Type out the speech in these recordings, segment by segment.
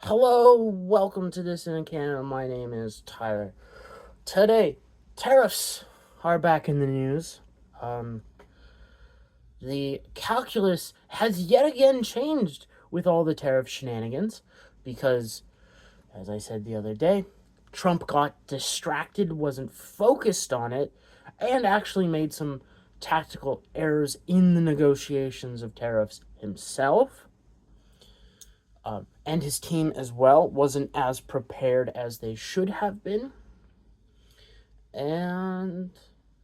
Hello, welcome to Dissident Canada. My name is Tyler. Today, tariffs are back in the news. Um, the calculus has yet again changed with all the tariff shenanigans because, as I said the other day, Trump got distracted, wasn't focused on it, and actually made some tactical errors in the negotiations of tariffs himself. And his team as well wasn't as prepared as they should have been. And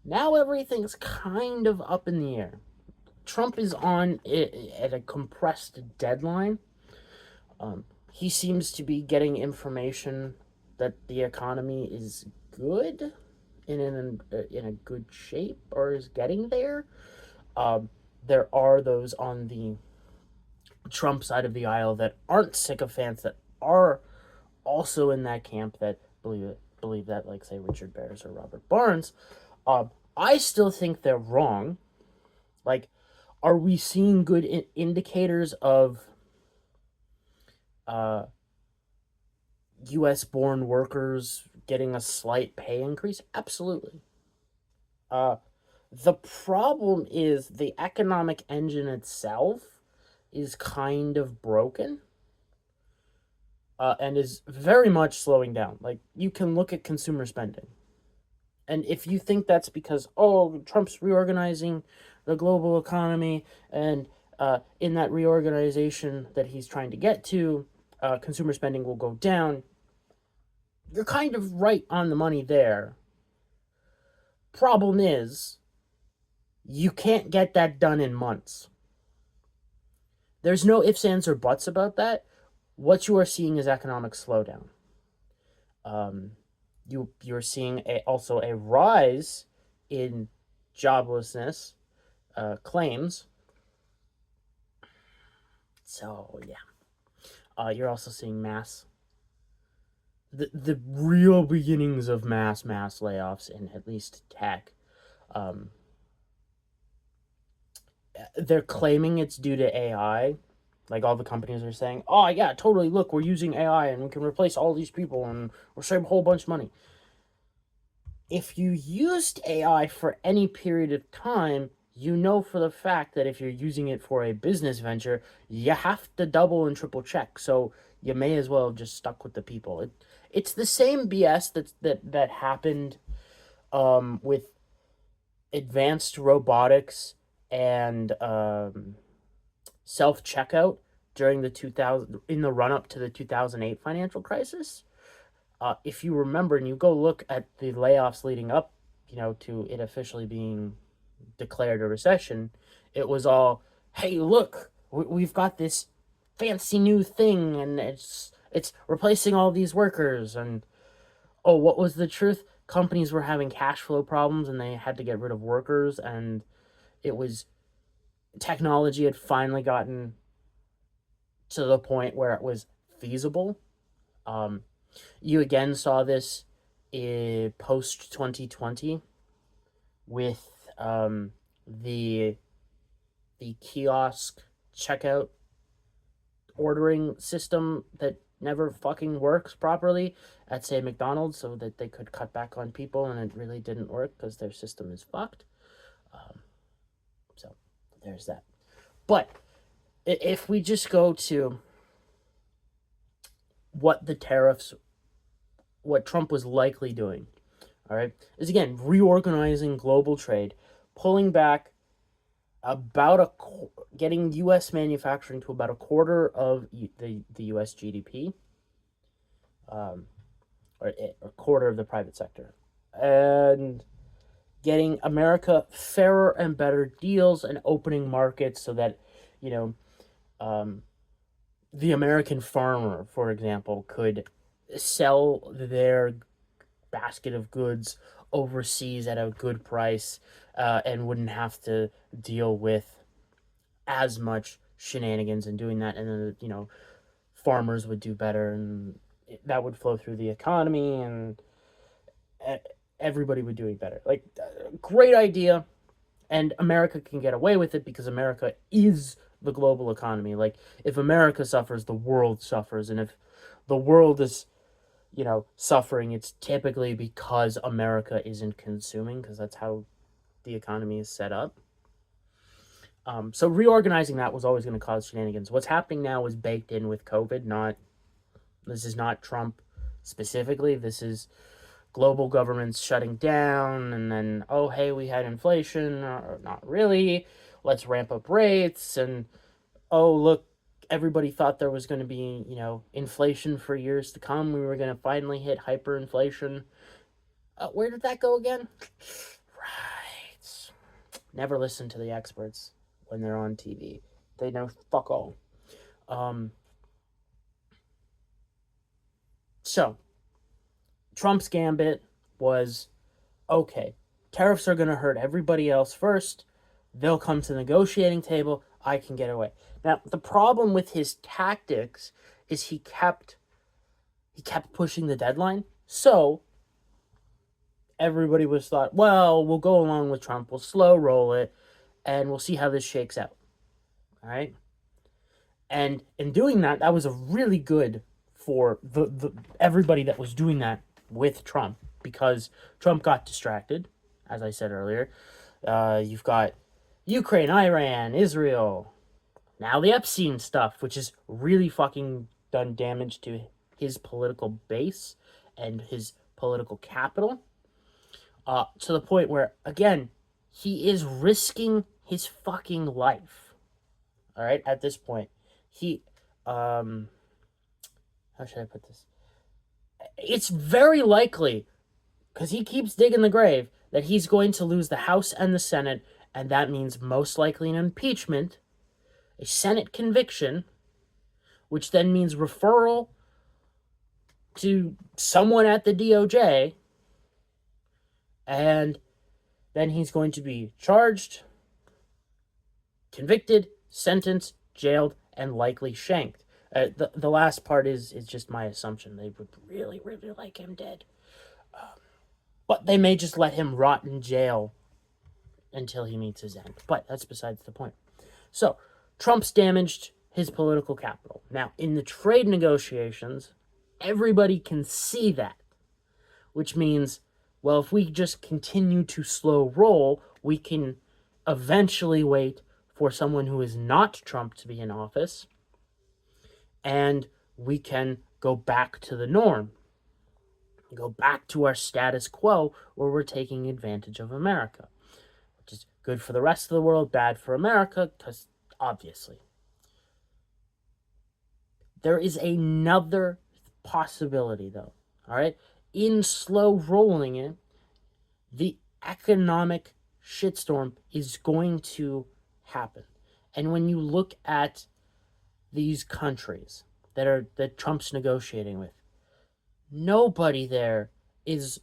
now everything's kind of up in the air. Trump is on at a compressed deadline. He seems to be getting information that the economy is good, in a good shape, or is getting there. There are those on the Trump side of the aisle that aren't sycophants, that are also in that camp, that believe that, like, say, Richard Bears or Robert Barnes. I still think they're wrong. Like, are we seeing good indicators of U.S. born workers getting a slight pay increase? Absolutely. The problem is the economic engine itself is kind of broken, and is very much slowing down. Like, you can look at consumer spending. And if you think that's because, Trump's reorganizing the global economy, and in that reorganization that he's trying to get to, consumer spending will go down, you're kind of right on the money there. Problem is, you can't get that done in months. There's no ifs, ands, or buts about that. What you are seeing is economic slowdown. You're seeing also a rise in joblessness claims. So yeah, you're also seeing the real beginnings of mass layoffs in at least tech. They're claiming it's due to AI. Like, all the companies are saying, oh yeah, totally, look, we're using AI and we can replace all these people and we'll save a whole bunch of money. If you used AI for any period of time, you know for the fact that if you're using it for a business venture, you have to double and triple check. So you may as well have just stuck with the people. It's the same BS that happened with advanced robotics and self-checkout during in the run-up to the 2008 financial crisis. If you remember, and you go look at the layoffs leading up, to it officially being declared a recession, it was all, hey, look, we've got this fancy new thing, and it's replacing all these workers. And what was the truth? Companies were having cash flow problems, and they had to get rid of workers, and it was technology had finally gotten to the point where it was feasible. You again saw this in post 2020 with the kiosk checkout ordering system that never fucking works properly at, say, McDonald's, so that they could cut back on people, and it really didn't work because their system is fucked. So there's that. But if we just go to what Trump was likely doing, all right, is again reorganizing global trade, pulling back getting U.S. manufacturing to about a quarter of the U.S. GDP, or a quarter of the private sector, and getting America fairer and better deals and opening markets so that, the American farmer, for example, could sell their basket of goods overseas at a good price, and wouldn't have to deal with as much shenanigans in doing that. And then, farmers would do better, and that would flow through the economy, and everybody would do better. Like, great idea. And America can get away with it because America is the global economy. Like, if America suffers, the world suffers. And if the world is, suffering, it's typically because America isn't consuming, because that's how the economy is set up. So reorganizing that was always going to cause shenanigans. What's happening now is baked in with COVID. This is not Trump specifically. This is global governments shutting down, and then, oh, hey, we had inflation, or not really. Let's ramp up rates, and oh, look, everybody thought there was going to be, inflation for years to come. We were going to finally hit hyperinflation. Where did that go again? Right. Never listen to the experts when they're on TV. They know fuck all. So, Trump's gambit was, okay, tariffs are going to hurt everybody else first. They'll come to the negotiating table. I can get away. Now, the problem with his tactics is he kept pushing the deadline. So, everybody was thought, well, we'll go along with Trump. We'll slow roll it, and we'll see how this shakes out. All right? And in doing that, that was a really good for the everybody that was doing that with Trump, because Trump got distracted, as I said earlier. You've got Ukraine, Iran, Israel, now the Epstein stuff, which has really fucking done damage to his political base and his political capital, to the point where, again, he is risking his fucking life. All right, at this point, how should I put this? It's very likely, because he keeps digging the grave, that he's going to lose the House and the Senate, and that means most likely an impeachment, a Senate conviction, which then means referral to someone at the DOJ, and then he's going to be charged, convicted, sentenced, jailed, and likely shanked. The last part is just my assumption. They would really, really like him dead. But they may just let him rot in jail until he meets his end. But that's besides the point. So, Trump's damaged his political capital. Now, in the trade negotiations, everybody can see that. Which means, well, if we just continue to slow roll, we can eventually wait for someone who is not Trump to be in office, and we can go back to the norm. Go back to our status quo where we're taking advantage of America, which is good for the rest of the world, bad for America, because obviously. There is another possibility, though, all right? In slow rolling it, the economic shitstorm is going to happen. And when you look at these countries that Trump's negotiating with, nobody there is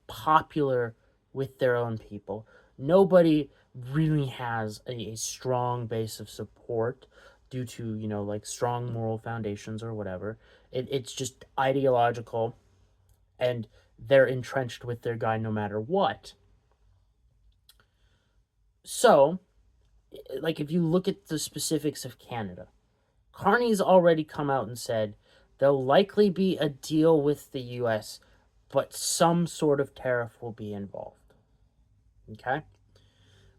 popular with their own people. Nobody really has a strong base of support due to, like strong moral foundations or whatever. It's just ideological, and they're entrenched with their guy no matter what. So, like, if you look at the specifics of Canada, Carney's already come out and said there'll likely be a deal with the U.S., but some sort of tariff will be involved. Okay?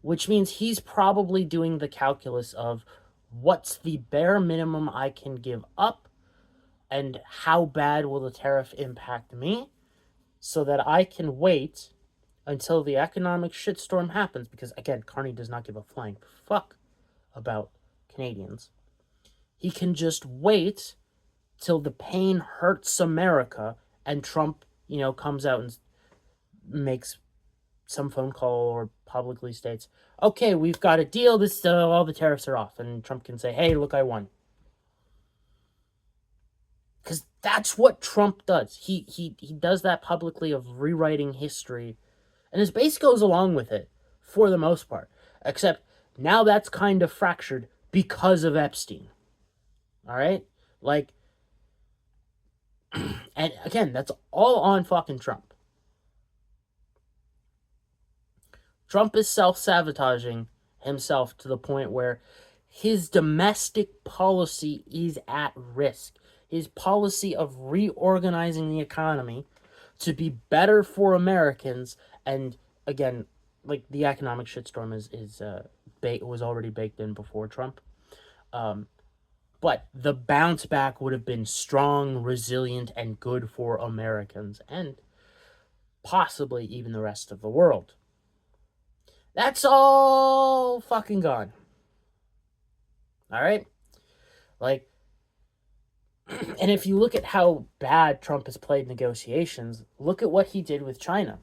Which means he's probably doing the calculus of what's the bare minimum I can give up, and how bad will the tariff impact me, so that I can wait until the economic shitstorm happens, because, again, Carney does not give a flying fuck about Canadians. He can just wait till the pain hurts America, and Trump, comes out and makes some phone call or publicly states, okay, we've got a deal, this all the tariffs are off, and Trump can say, hey, look, I won. Because that's what Trump does. He does that publicly, of rewriting history, and his base goes along with it for the most part, except now that's kind of fractured because of Epstein. All right? Like, and again, that's all on fucking Trump. Trump is self-sabotaging himself to the point where his domestic policy is at risk. his policy of reorganizing the economy to be better for Americans. And again, like, the economic shitstorm was already baked in before Trump. But the bounce back would have been strong, resilient, and good for Americans, and possibly even the rest of the world. That's all fucking gone. All right? Like, and if you look at how bad Trump has played negotiations, look at what he did with China.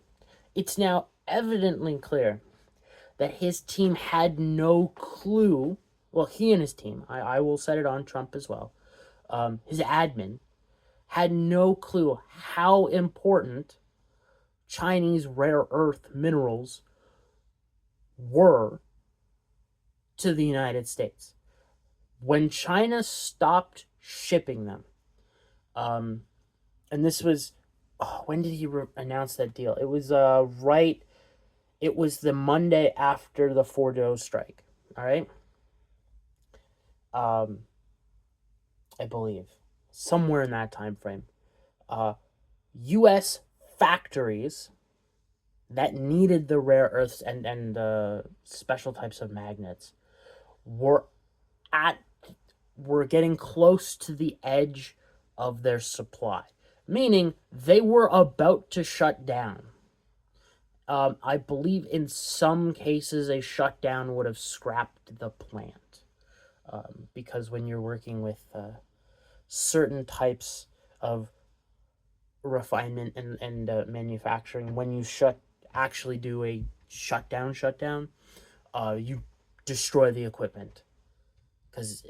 It's now evidently clear that his team had no clue. Well, he and his team, I will set it on Trump as well, his admin, had no clue how important Chinese rare earth minerals were to the United States. When China stopped shipping them, and this was, when did he announce that deal? It was it was the Monday after the Fordo strike. All right. I believe somewhere in that time frame. U.S. factories that needed the rare earths and special types of magnets were getting close to the edge of their supply, meaning they were about to shut down. I believe in some cases a shutdown would have scrapped the plant, because when you're working with certain types of refinement and manufacturing, when you actually do a shutdown, you destroy the equipment, because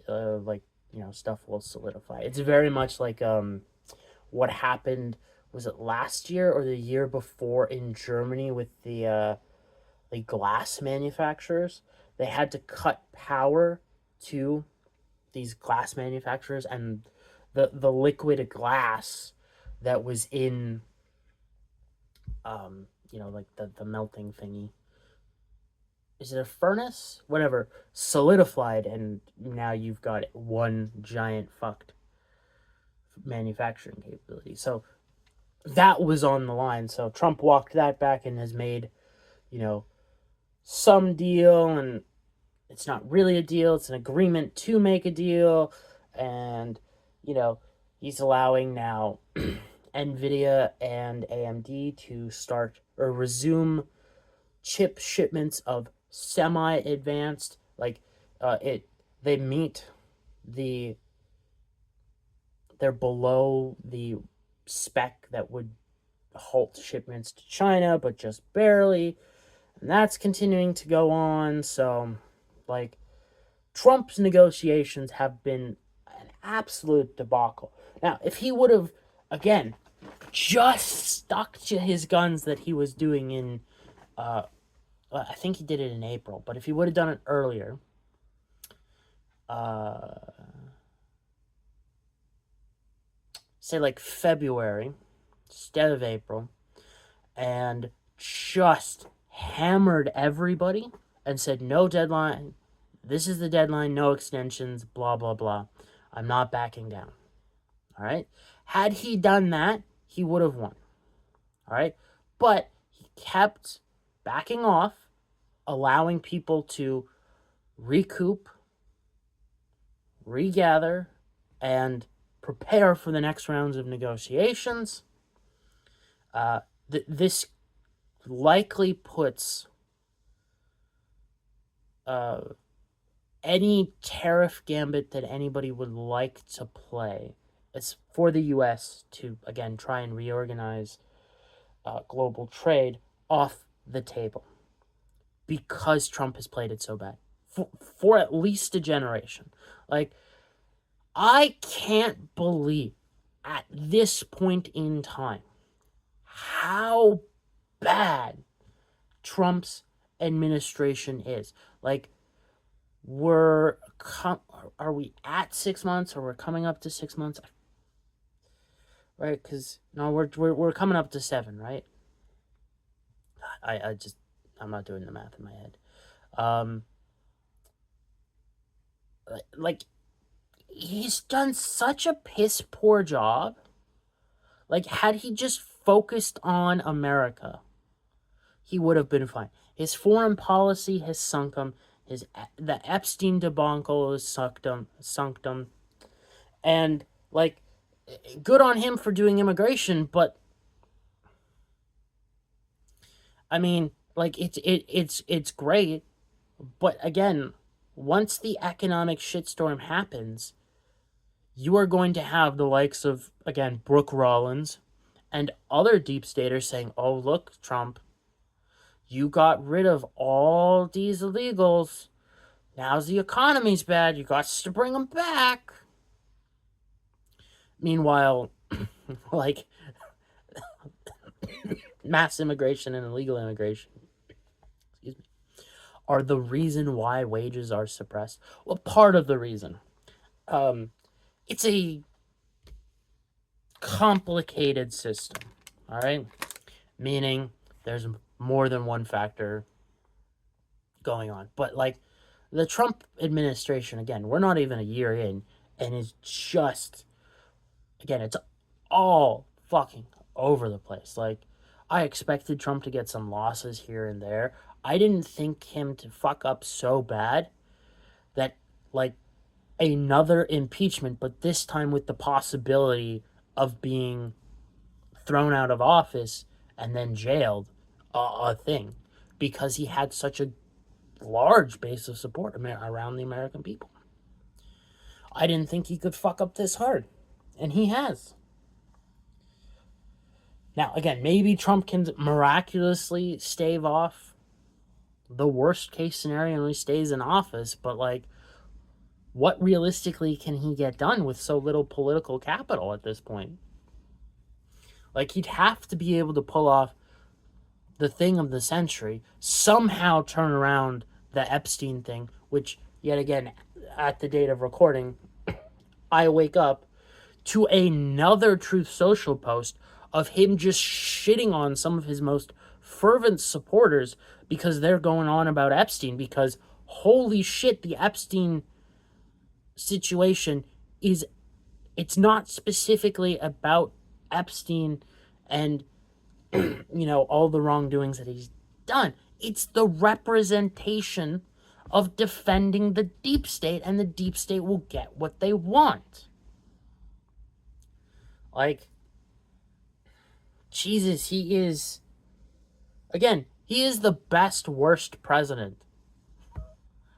stuff will solidify. It's very much like what happened, was it last year or the year before, in Germany with the glass manufacturers? They had to cut power to these glass manufacturers, and the liquid glass that was in the melting thingy, is it a furnace, whatever, solidified, and now you've got one giant fucked manufacturing capability. So that was on the line. So Trump walked that back and has made some deal, and it's not really a deal, it's an agreement to make a deal. And he's allowing now Nvidia and AMD to start or resume chip shipments of semi-advanced, they meet they're below the spec that would halt shipments to China, but just barely, and that's continuing to go on. So Trump's negotiations have been an absolute debacle. Now, if he would have, again, just stuck to his guns that he was doing in I think he did it in April, but if he would have done it earlier, say February instead of April, and just hammered everybody and said, no deadline, this is the deadline, no extensions, blah, blah, blah, I'm not backing down. All right? Had he done that, he would have won. All right? But he kept backing off, allowing people to recoup, regather, and prepare for the next rounds of negotiations. This likely puts any tariff gambit that anybody would like to play, it's for the U.S. to, again, try and reorganize global trade, off the table, because Trump has played it so bad for at least a generation. I can't believe at this point in time how bad Trump's administration is. Are we at 6 months, or we're coming up to 6 months? Right? Because no, we're coming up to 7, right? I'm not doing the math in my head. he's done such a piss poor job. Like, had he just focused on America, he would have been fine. His foreign policy has sunk him. The Epstein debacle has sunk him. And, like, good on him for doing immigration, but I mean, like, it's great, but again, once the economic shitstorm happens, you are going to have the likes of, again, Brooke Rollins and other deep staters saying, oh, look, Trump, you got rid of all these illegals. Now the economy's bad. You got to bring them back. Meanwhile, like, mass immigration and illegal immigration, excuse me, are the reason why wages are suppressed. Well, part of the reason. It's a complicated system, all right? Meaning there's more than one factor going on. But, like, the Trump administration, again, we're not even a year in, and it's just, again, it's all fucking over the place. Like, I expected Trump to get some losses here and there. I didn't think him to fuck up so bad that, like, another impeachment, but this time with the possibility of being thrown out of office and then jailed, a thing, because he had such a large base of support around the American people. I didn't think he could fuck up this hard, and he has. Now, again, maybe Trump can miraculously stave off the worst case scenario and he stays in office, but, like, what realistically can he get done with so little political capital at this point? Like, he'd have to be able to pull off the thing of the century, somehow turn around the Epstein thing, which, yet again, at the date of recording, I wake up to another Truth Social post of him just shitting on some of his most fervent supporters because they're going on about Epstein, because holy shit, the Epstein situation it's not specifically about Epstein and all the wrongdoings that he's done. It's the representation of defending the deep state, and the deep state will get what they want. Like, Jesus, he is the best worst president.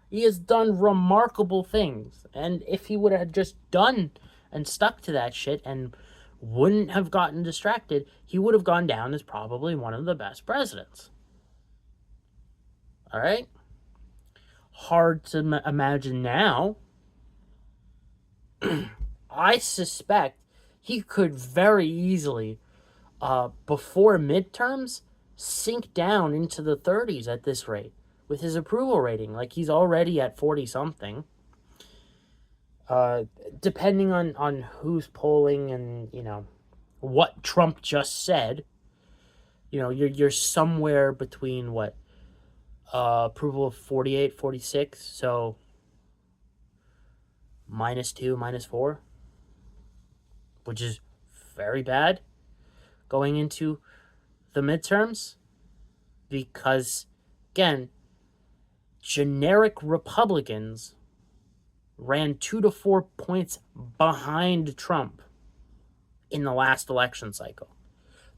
He has done remarkable things, and if he would have just done and stuck to that shit and wouldn't have gotten distracted, he would have gone down as probably one of the best presidents. All right? Hard to imagine now. I suspect he could very easily, before midterms, sink down into the 30s at this rate with his approval rating. Like, he's already at 40-something. Depending on who's polling and, what Trump just said, you're somewhere between what? Approval of 48, 46, so -2, -4, which is very bad going into the midterms, because, again, generic Republicans ran 2 to 4 points behind Trump in the last election cycle.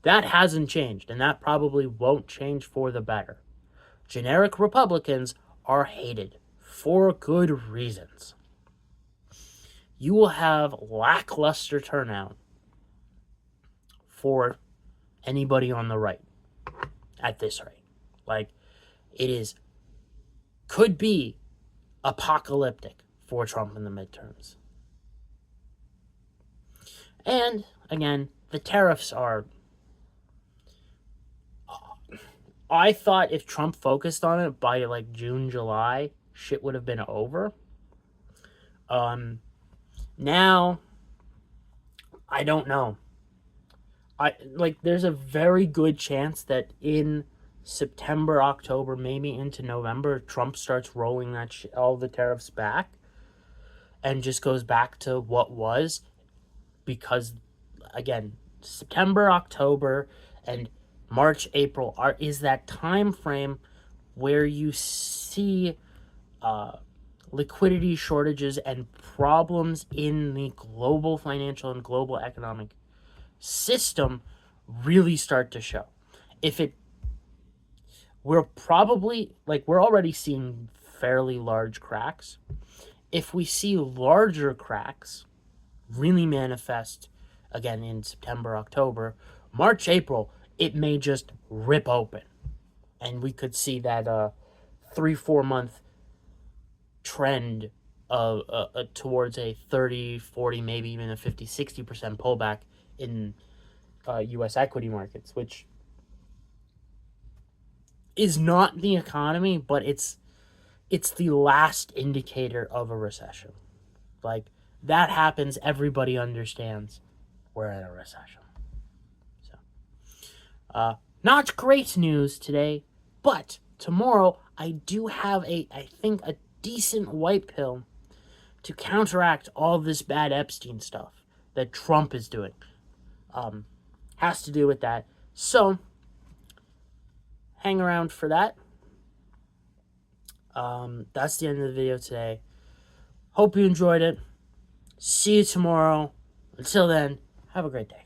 That hasn't changed, and that probably won't change for the better. Generic Republicans are hated for good reasons. You will have lackluster turnout for anybody on the right at this rate. Like, could be apocalyptic for Trump in the midterms. And, again, the tariffs are... I thought if Trump focused on it by, like, June, July, shit would have been over. Now, I don't know. There's a very good chance that in September, October, maybe into November, Trump starts rolling all the tariffs back. and just goes back to what was, because again, September, October, and March, April is that time frame where you see liquidity shortages and problems in the global financial and global economic system really start to show. If it, we're probably, like, we're already seeing fairly large cracks. If we see larger cracks really manifest again in September, October, March, April, it may just rip open. And we could see that 3-4 month trend towards a 30, 40, maybe even a 50, 60% pullback in U.S. equity markets, which is not the economy, but it's the last indicator of a recession. Like, that happens, everybody understands we're in a recession. So, not great news today, but tomorrow I do have I think, a decent white pill to counteract all this bad Epstein stuff that Trump is doing. Has to do with that. So, hang around for that. That's the end of the video today. Hope you enjoyed it. See you tomorrow. Until then, have a great day.